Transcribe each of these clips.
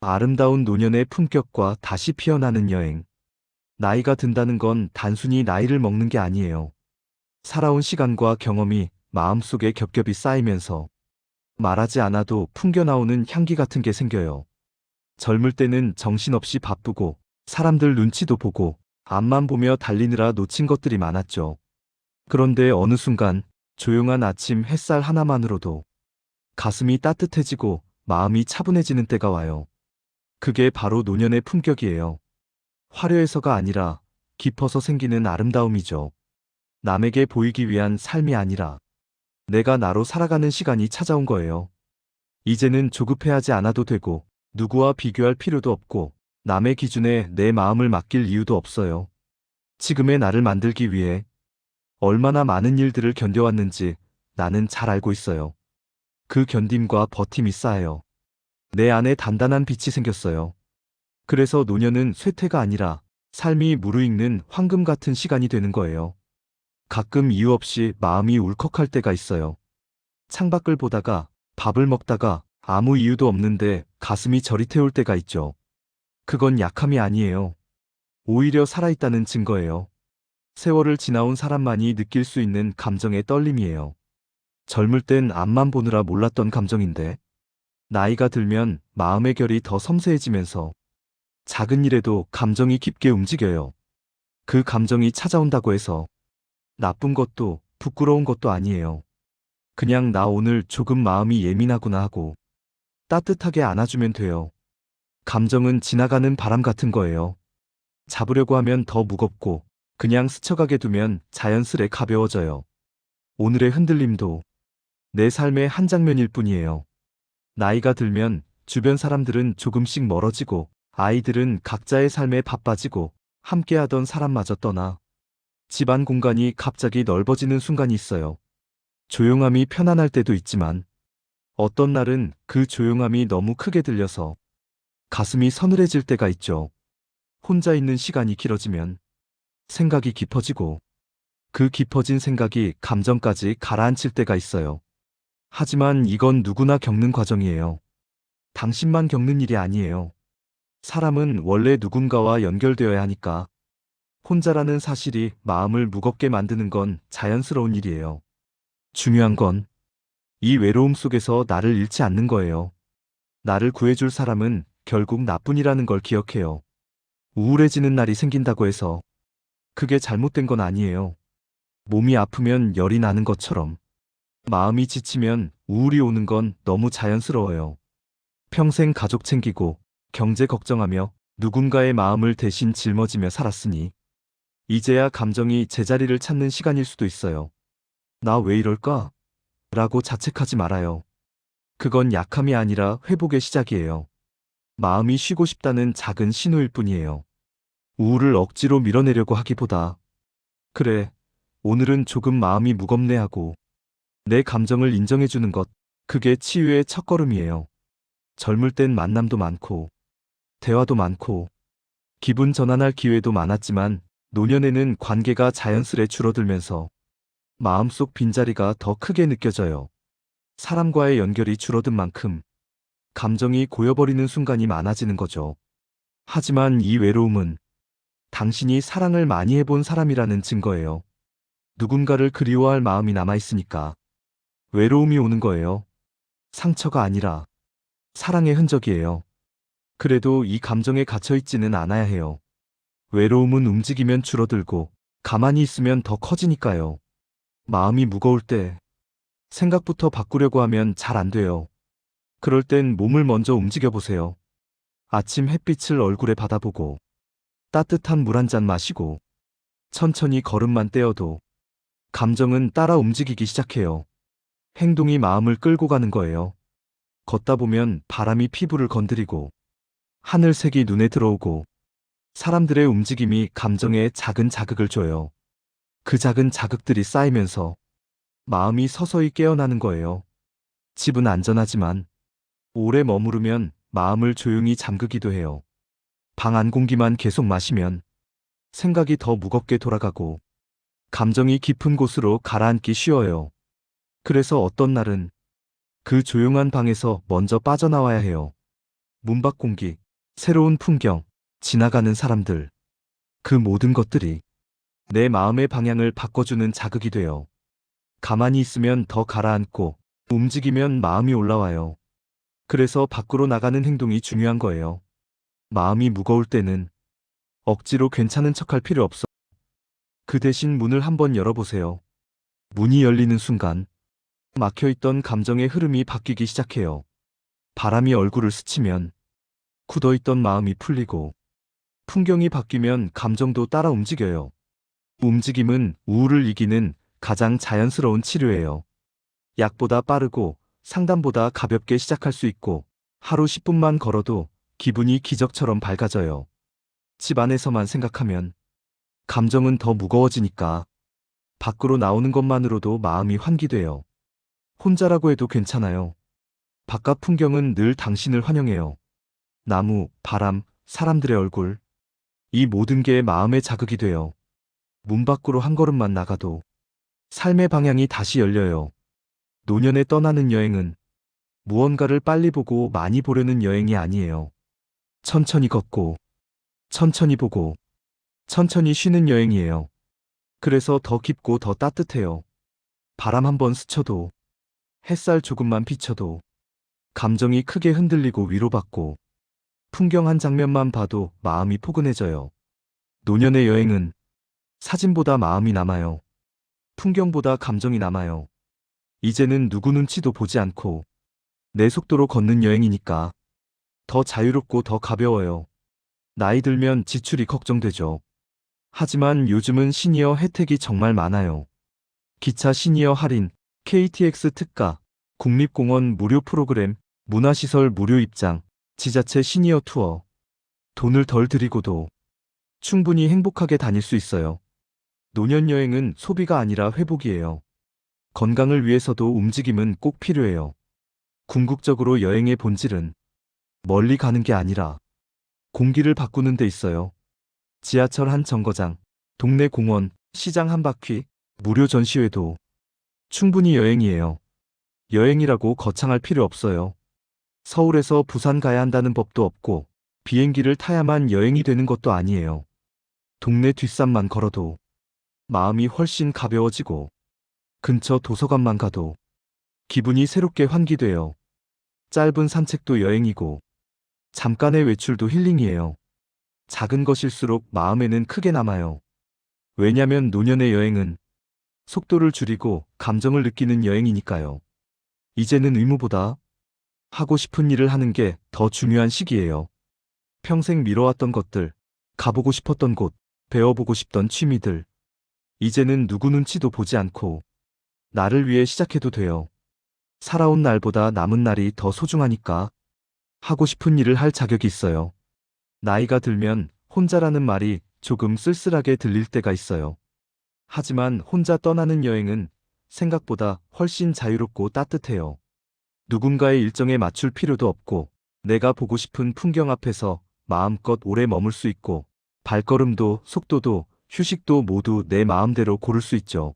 아름다운 노년의 품격과 다시 피어나는 여행. 나이가 든다는 건 단순히 나이를 먹는 게 아니에요. 살아온 시간과 경험이 마음속에 겹겹이 쌓이면서 말하지 않아도 풍겨나오는 향기 같은 게 생겨요. 젊을 때는 정신없이 바쁘고 사람들 눈치도 보고 앞만 보며 달리느라 놓친 것들이 많았죠. 그런데 어느 순간 조용한 아침 햇살 하나만으로도 가슴이 따뜻해지고 마음이 차분해지는 때가 와요. 그게 바로 노년의 품격이에요. 화려해서가 아니라 깊어서 생기는 아름다움이죠. 남에게 보이기 위한 삶이 아니라 내가 나로 살아가는 시간이 찾아온 거예요. 이제는 조급해하지 않아도 되고 누구와 비교할 필요도 없고 남의 기준에 내 마음을 맡길 이유도 없어요. 지금의 나를 만들기 위해 얼마나 많은 일들을 견뎌왔는지 나는 잘 알고 있어요. 그 견딤과 버팀이 쌓여 내 안에 단단한 빛이 생겼어요. 그래서 노년은 쇠퇴가 아니라 삶이 무르익는 황금 같은 시간이 되는 거예요. 가끔 이유 없이 마음이 울컥할 때가 있어요. 창밖을 보다가 밥을 먹다가 아무 이유도 없는데 가슴이 저리 태울 때가 있죠. 그건 약함이 아니에요. 오히려 살아있다는 증거예요. 세월을 지나온 사람만이 느낄 수 있는 감정의 떨림이에요. 젊을 땐 앞만 보느라 몰랐던 감정인데 나이가 들면 마음의 결이 더 섬세해지면서 작은 일에도 감정이 깊게 움직여요. 그 감정이 찾아온다고 해서 나쁜 것도 부끄러운 것도 아니에요. 그냥 나 오늘 조금 마음이 예민하구나 하고 따뜻하게 안아주면 돼요. 감정은 지나가는 바람 같은 거예요. 잡으려고 하면 더 무겁고 그냥 스쳐가게 두면 자연스레 가벼워져요. 오늘의 흔들림도 내 삶의 한 장면일 뿐이에요. 나이가 들면 주변 사람들은 조금씩 멀어지고 아이들은 각자의 삶에 바빠지고 함께하던 사람마저 떠나 집안 공간이 갑자기 넓어지는 순간이 있어요. 조용함이 편안할 때도 있지만 어떤 날은 그 조용함이 너무 크게 들려서 가슴이 서늘해질 때가 있죠. 혼자 있는 시간이 길어지면 생각이 깊어지고 그 깊어진 생각이 감정까지 가라앉힐 때가 있어요. 하지만 이건 누구나 겪는 과정이에요. 당신만 겪는 일이 아니에요. 사람은 원래 누군가와 연결되어야 하니까 혼자라는 사실이 마음을 무겁게 만드는 건 자연스러운 일이에요. 중요한 건 이 외로움 속에서 나를 잃지 않는 거예요. 나를 구해줄 사람은 결국 나뿐이라는 걸 기억해요. 우울해지는 날이 생긴다고 해서 그게 잘못된 건 아니에요. 몸이 아프면 열이 나는 것처럼 마음이 지치면 우울이 오는 건 너무 자연스러워요. 평생 가족 챙기고 경제 걱정하며 누군가의 마음을 대신 짊어지며 살았으니 이제야 감정이 제자리를 찾는 시간일 수도 있어요. 나 왜 이럴까? 라고 자책하지 말아요. 그건 약함이 아니라 회복의 시작이에요. 마음이 쉬고 싶다는 작은 신호일 뿐이에요. 우울을 억지로 밀어내려고 하기보다 그래, 오늘은 조금 마음이 무겁네 하고 내 감정을 인정해주는 것, 그게 치유의 첫걸음이에요. 젊을 땐 만남도 많고 대화도 많고 기분 전환할 기회도 많았지만 노년에는 관계가 자연스레 줄어들면서 마음속 빈자리가 더 크게 느껴져요. 사람과의 연결이 줄어든 만큼 감정이 고여버리는 순간이 많아지는 거죠. 하지만 이 외로움은 당신이 사랑을 많이 해본 사람이라는 증거예요. 누군가를 그리워할 마음이 남아있으니까 외로움이 오는 거예요. 상처가 아니라 사랑의 흔적이에요. 그래도 이 감정에 갇혀있지는 않아야 해요. 외로움은 움직이면 줄어들고 가만히 있으면 더 커지니까요. 마음이 무거울 때 생각부터 바꾸려고 하면 잘 안 돼요. 그럴 땐 몸을 먼저 움직여 보세요. 아침 햇빛을 얼굴에 받아보고 따뜻한 물 한 잔 마시고 천천히 걸음만 떼어도 감정은 따라 움직이기 시작해요. 행동이 마음을 끌고 가는 거예요. 걷다 보면 바람이 피부를 건드리고 하늘색이 눈에 들어오고 사람들의 움직임이 감정에 작은 자극을 줘요. 그 작은 자극들이 쌓이면서 마음이 서서히 깨어나는 거예요. 집은 안전하지만 오래 머무르면 마음을 조용히 잠그기도 해요. 방 안 공기만 계속 마시면 생각이 더 무겁게 돌아가고 감정이 깊은 곳으로 가라앉기 쉬워요. 그래서 어떤 날은 그 조용한 방에서 먼저 빠져나와야 해요. 문 밖 공기, 새로운 풍경, 지나가는 사람들. 그 모든 것들이 내 마음의 방향을 바꿔주는 자극이 돼요. 가만히 있으면 더 가라앉고 움직이면 마음이 올라와요. 그래서 밖으로 나가는 행동이 중요한 거예요. 마음이 무거울 때는 억지로 괜찮은 척할 필요 없어. 그 대신 문을 한번 열어보세요. 문이 열리는 순간 막혀있던 감정의 흐름이 바뀌기 시작해요. 바람이 얼굴을 스치면 굳어있던 마음이 풀리고 풍경이 바뀌면 감정도 따라 움직여요. 움직임은 우울을 이기는 가장 자연스러운 치료예요. 약보다 빠르고 상담보다 가볍게 시작할 수 있고 하루 10분만 걸어도 기분이 기적처럼 밝아져요. 집 안에서만 생각하면 감정은 더 무거워지니까 밖으로 나오는 것만으로도 마음이 환기돼요. 혼자라고 해도 괜찮아요. 바깥 풍경은 늘 당신을 환영해요. 나무, 바람, 사람들의 얼굴. 이 모든 게 마음의 자극이 돼요. 문 밖으로 한 걸음만 나가도 삶의 방향이 다시 열려요. 노년에 떠나는 여행은 무언가를 빨리 보고 많이 보려는 여행이 아니에요. 천천히 걷고, 천천히 보고, 천천히 쉬는 여행이에요. 그래서 더 깊고 더 따뜻해요. 바람 한번 스쳐도, 햇살 조금만 비쳐도, 감정이 크게 흔들리고 위로받고, 풍경 한 장면만 봐도 마음이 포근해져요. 노년의 여행은 사진보다 마음이 남아요. 풍경보다 감정이 남아요. 이제는 누구 눈치도 보지 않고 내 속도로 걷는 여행이니까 더 자유롭고 더 가벼워요. 나이 들면 지출이 걱정되죠. 하지만 요즘은 시니어 혜택이 정말 많아요. 기차 시니어 할인, KTX 특가, 국립공원 무료 프로그램, 문화시설 무료 입장, 지자체 시니어 투어. 돈을 덜 들이고도 충분히 행복하게 다닐 수 있어요. 노년 여행은 소비가 아니라 회복이에요. 건강을 위해서도 움직임은 꼭 필요해요. 궁극적으로 여행의 본질은 멀리 가는 게 아니라 공기를 바꾸는 데 있어요. 지하철 한 정거장, 동네 공원, 시장 한 바퀴, 무료 전시회도 충분히 여행이에요. 여행이라고 거창할 필요 없어요. 서울에서 부산 가야 한다는 법도 없고 비행기를 타야만 여행이 되는 것도 아니에요. 동네 뒷산만 걸어도 마음이 훨씬 가벼워지고 근처 도서관만 가도 기분이 새롭게 환기돼요. 짧은 산책도 여행이고 잠깐의 외출도 힐링이에요. 작은 것일수록 마음에는 크게 남아요. 왜냐면 노년의 여행은 속도를 줄이고 감정을 느끼는 여행이니까요. 이제는 의무보다 하고 싶은 일을 하는 게 더 중요한 시기예요. 평생 미뤄왔던 것들, 가보고 싶었던 곳, 배워보고 싶던 취미들. 이제는 누구 눈치도 보지 않고 나를 위해 시작해도 돼요. 살아온 날보다 남은 날이 더 소중하니까 하고 싶은 일을 할 자격이 있어요. 나이가 들면 혼자라는 말이 조금 쓸쓸하게 들릴 때가 있어요. 하지만 혼자 떠나는 여행은 생각보다 훨씬 자유롭고 따뜻해요. 누군가의 일정에 맞출 필요도 없고 내가 보고 싶은 풍경 앞에서 마음껏 오래 머물 수 있고 발걸음도 속도도 휴식도 모두 내 마음대로 고를 수 있죠.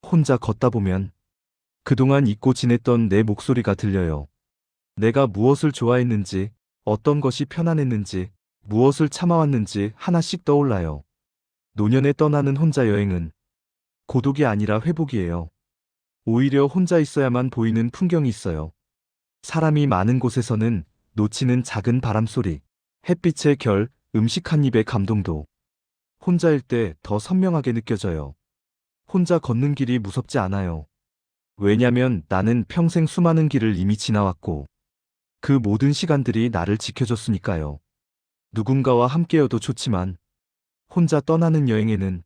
혼자 걷다 보면 그동안 잊고 지냈던 내 목소리가 들려요. 내가 무엇을 좋아했는지, 어떤 것이 편안했는지, 무엇을 참아왔는지 하나씩 떠올라요. 노년에 떠나는 혼자 여행은 고독이 아니라 회복이에요. 오히려 혼자 있어야만 보이는 풍경이 있어요. 사람이 많은 곳에서는 놓치는 작은 바람소리, 햇빛의 결, 음식 한 입의 감동도 혼자일 때 더 선명하게 느껴져요. 혼자 걷는 길이 무섭지 않아요. 왜냐면 나는 평생 수많은 길을 이미 지나왔고 그 모든 시간들이 나를 지켜줬으니까요. 누군가와 함께여도 좋지만 혼자 떠나는 여행에는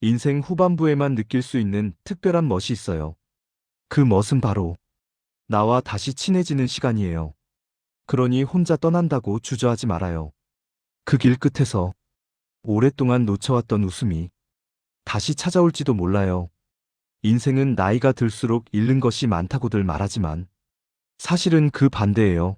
인생 후반부에만 느낄 수 있는 특별한 멋이 있어요. 그 멋은 바로 나와 다시 친해지는 시간이에요. 그러니 혼자 떠난다고 주저하지 말아요. 그 길 끝에서 오랫동안 놓쳐왔던 웃음이 다시 찾아올지도 몰라요. 인생은 나이가 들수록 잃는 것이 많다고들 말하지만 사실은 그 반대예요.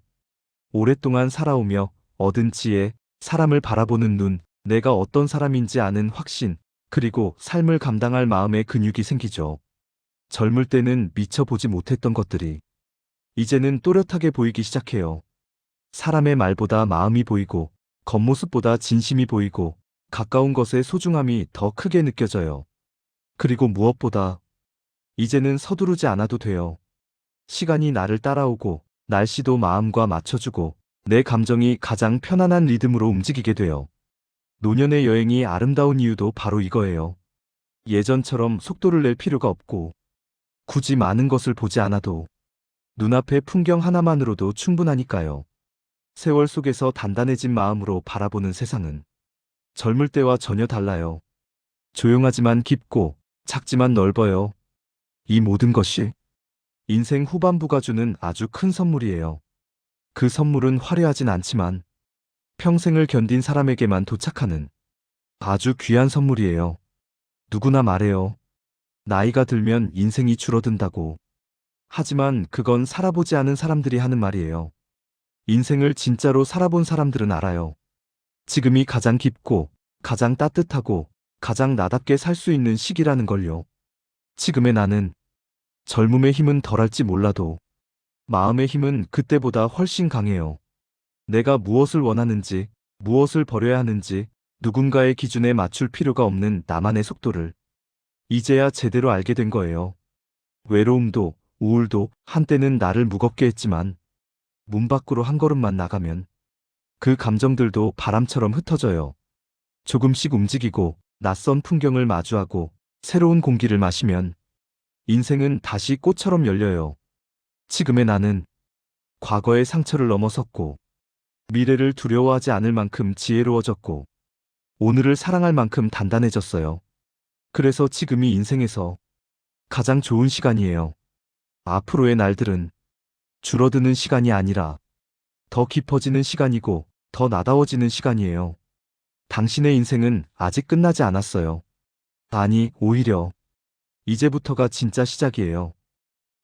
오랫동안 살아오며 얻은 지혜, 사람을 바라보는 눈, 내가 어떤 사람인지 아는 확신, 그리고 삶을 감당할 마음의 근육이 생기죠. 젊을 때는 미처 보지 못했던 것들이 이제는 또렷하게 보이기 시작해요. 사람의 말보다 마음이 보이고, 겉모습보다 진심이 보이고, 가까운 것의 소중함이 더 크게 느껴져요. 그리고 무엇보다, 이제는 서두르지 않아도 돼요. 시간이 나를 따라오고, 날씨도 마음과 맞춰주고, 내 감정이 가장 편안한 리듬으로 움직이게 돼요. 노년의 여행이 아름다운 이유도 바로 이거예요. 예전처럼 속도를 낼 필요가 없고, 굳이 많은 것을 보지 않아도, 눈앞의 풍경 하나만으로도 충분하니까요. 세월 속에서 단단해진 마음으로 바라보는 세상은 젊을 때와 전혀 달라요. 조용하지만 깊고, 작지만 넓어요. 이 모든 것이 인생 후반부가 주는 아주 큰 선물이에요. 그 선물은 화려하진 않지만 평생을 견딘 사람에게만 도착하는 아주 귀한 선물이에요. 누구나 말해요. 나이가 들면 인생이 줄어든다고. 하지만 그건 살아보지 않은 사람들이 하는 말이에요. 인생을 진짜로 살아본 사람들은 알아요. 지금이 가장 깊고, 가장 따뜻하고, 가장 나답게 살 수 있는 시기라는 걸요. 지금의 나는 젊음의 힘은 덜할지 몰라도 마음의 힘은 그때보다 훨씬 강해요. 내가 무엇을 원하는지, 무엇을 버려야 하는지, 누군가의 기준에 맞출 필요가 없는 나만의 속도를 이제야 제대로 알게 된 거예요. 외로움도, 우울도 한때는 나를 무겁게 했지만 문 밖으로 한 걸음만 나가면 그 감정들도 바람처럼 흩어져요. 조금씩 움직이고 낯선 풍경을 마주하고 새로운 공기를 마시면 인생은 다시 꽃처럼 열려요. 지금의 나는 과거의 상처를 넘어섰고 미래를 두려워하지 않을 만큼 지혜로워졌고 오늘을 사랑할 만큼 단단해졌어요. 그래서 지금이 인생에서 가장 좋은 시간이에요. 앞으로의 날들은 줄어드는 시간이 아니라 더 깊어지는 시간이고 더 나다워지는 시간이에요. 당신의 인생은 아직 끝나지 않았어요. 아니, 오히려 이제부터가 진짜 시작이에요.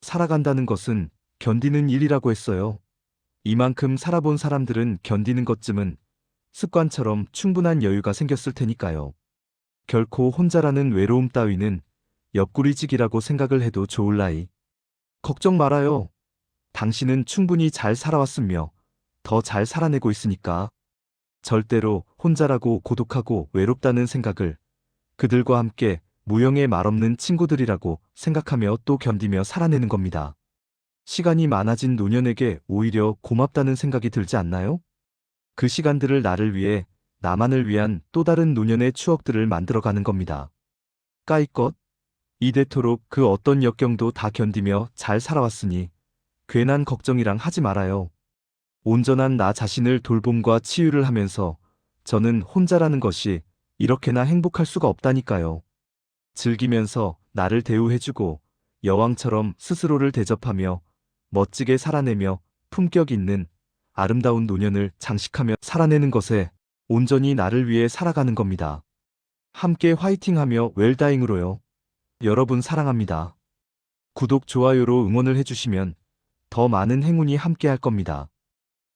살아간다는 것은 견디는 일이라고 했어요. 이만큼 살아본 사람들은 견디는 것쯤은 습관처럼 충분한 여유가 생겼을 테니까요. 결코 혼자라는 외로움 따위는 옆구리직이라고 생각을 해도 좋을 나이. 걱정 말아요. 당신은 충분히 잘 살아왔으며 더 잘 살아내고 있으니까. 절대로 혼자라고 고독하고 외롭다는 생각을 그들과 함께 무형의 말없는 친구들이라고 생각하며 또 견디며 살아내는 겁니다. 시간이 많아진 노년에게 오히려 고맙다는 생각이 들지 않나요? 그 시간들을 나를 위해, 나만을 위한 또 다른 노년의 추억들을 만들어가는 겁니다. 까이껏 이대토록 그 어떤 역경도 다 견디며 잘 살아왔으니 괜한 걱정이랑 하지 말아요. 온전한 나 자신을 돌봄과 치유를 하면서 저는 혼자라는 것이 이렇게나 행복할 수가 없다니까요. 즐기면서 나를 대우해주고 여왕처럼 스스로를 대접하며 멋지게 살아내며 품격 있는 아름다운 노년을 장식하며 살아내는 것에 온전히 나를 위해 살아가는 겁니다. 함께 화이팅하며 웰다잉으로요. 여러분 사랑합니다. 구독, 좋아요로 응원을 해주시면 더 많은 행운이 함께 할 겁니다.